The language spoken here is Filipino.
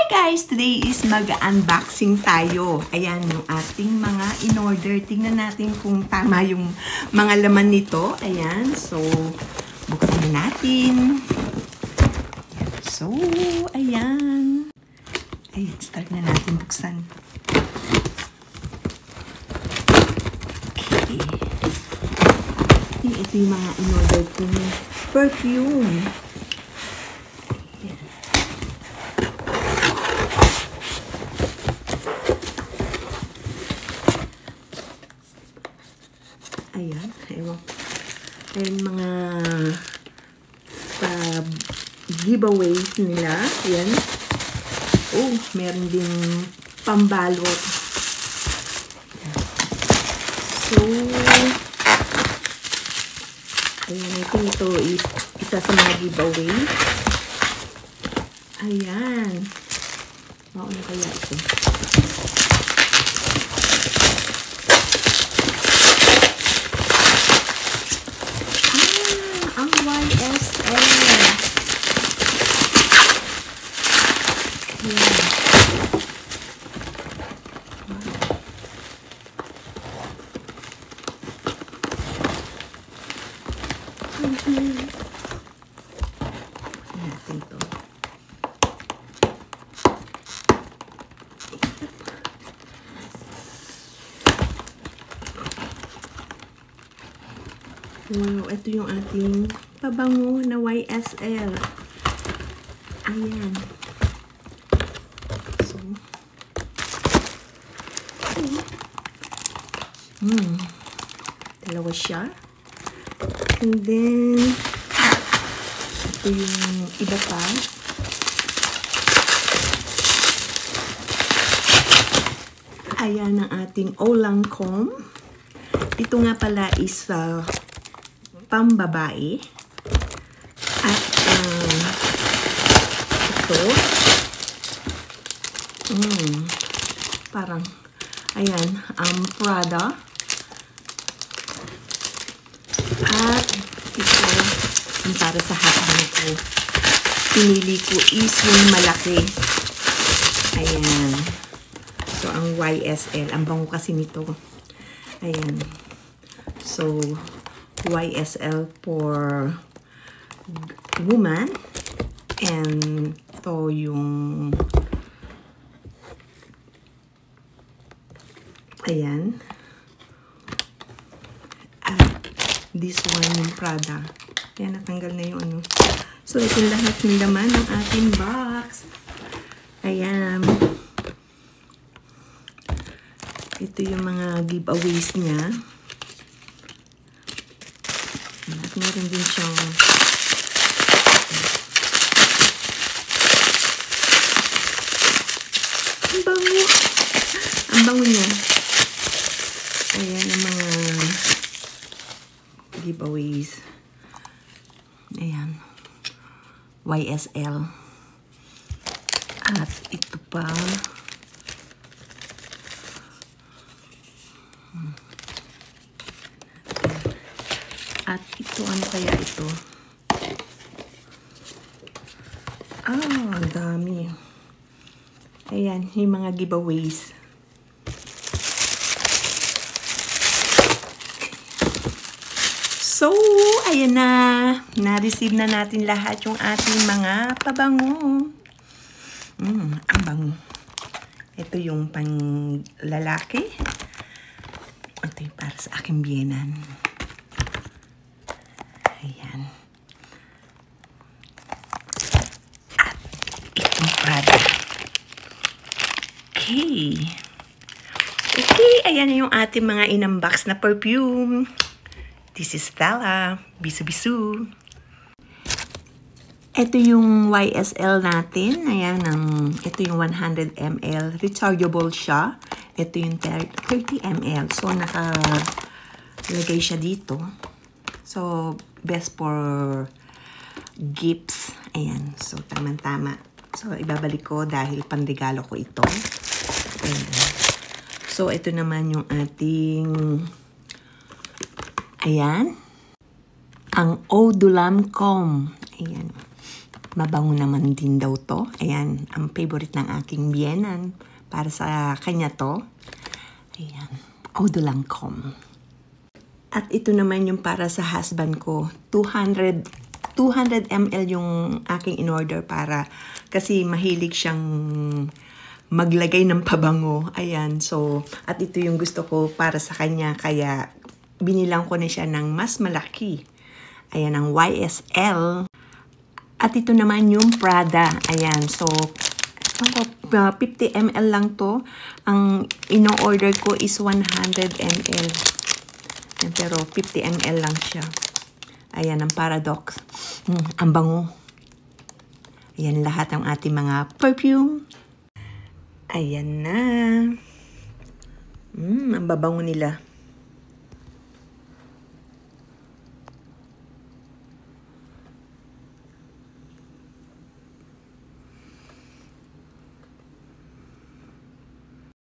Guys, today is mag-unboxing tayo. Ayan yung ating mga in-order. Tingnan natin kung tama yung mga laman nito. Ayan, so buksan na natin. So, ayan. Ayan, start na natin buksan. Okay. Ito yung mga in-order kong perfume. Ayan, ewan. Ayan mga giveaways nila. Ayan. Oh, meron din pambalot. So, ayan, ito is isa sa mga giveaway. Ayan. Ano kaya ito? Ang YSL. Ayan. Natin to. Wow, ito yung ating pabango na YSL. Ayan. So, dalawa siya. And then, ito yung iba pa. Ayan ang ating Lancome. Ito nga pala is pambabae. At ito. Parang, ayan, Prada. At ito, yung para sa husband ko. Pinili ko is yung malaki. Ayan. So, ang YSL. Ang bango kasi nito. Ayan. So, YSL for woman. And ito yung ayan. At this one yung Prada. Ayan, natanggal na yung ano. So, ito lahat yung laman ng ating box. Ayan. Ito yung mga giveaways niya. At meron din siyang ang bango. Ang bango niya. Ayan ang mga giveaways. Ayan. YSL. At ito pa. At ito, ano kaya ito? Ang dami. Ayan, yung mga giveaways. So, ayan na. Na-receive na natin lahat yung ating mga pabango. Ang bango. Ito yung pang lalaki. Ito yung para sa aking biyenan. Ayan. At itong Prada. Okay. Okay, ayan yung ating mga in-unbox na perfume. This is Stella. Bisu-bisu. Ito yung YSL natin. Ayan, ito yung 100 ml. Rechargeable siya. Ito yung 30 ml. So, nakalagay siya dito. So, best for gifts. Ayan. So, tama-tama. So, ibabalik ko dahil panregalo ko ito. Ayan. So, ito naman yung ating ayan. Ang Lancome. Ayan. mabango naman din daw to. Ayan, ang favorite ng aking biyenan. Para sa kanya to. Ayan, Eau de Lancôme. At ito naman yung para sa husband ko. 200 ml yung aking in-order para kasi mahilig siyang maglagay ng pabango. Ayan, so, at ito yung gusto ko para sa kanya. Kaya, binilang ko na siya ng mas malaki. Ayan, ang YSL. At ito naman yung Prada. Ayan, so, 50 ml lang to. Ang ino-order ko is 100 ml. Ayan, pero 50 ml lang siya. Ayan, ang Paradox. Ang bango. Ayan lahat ang ating mga perfume. Ayan na. Ang babango nila.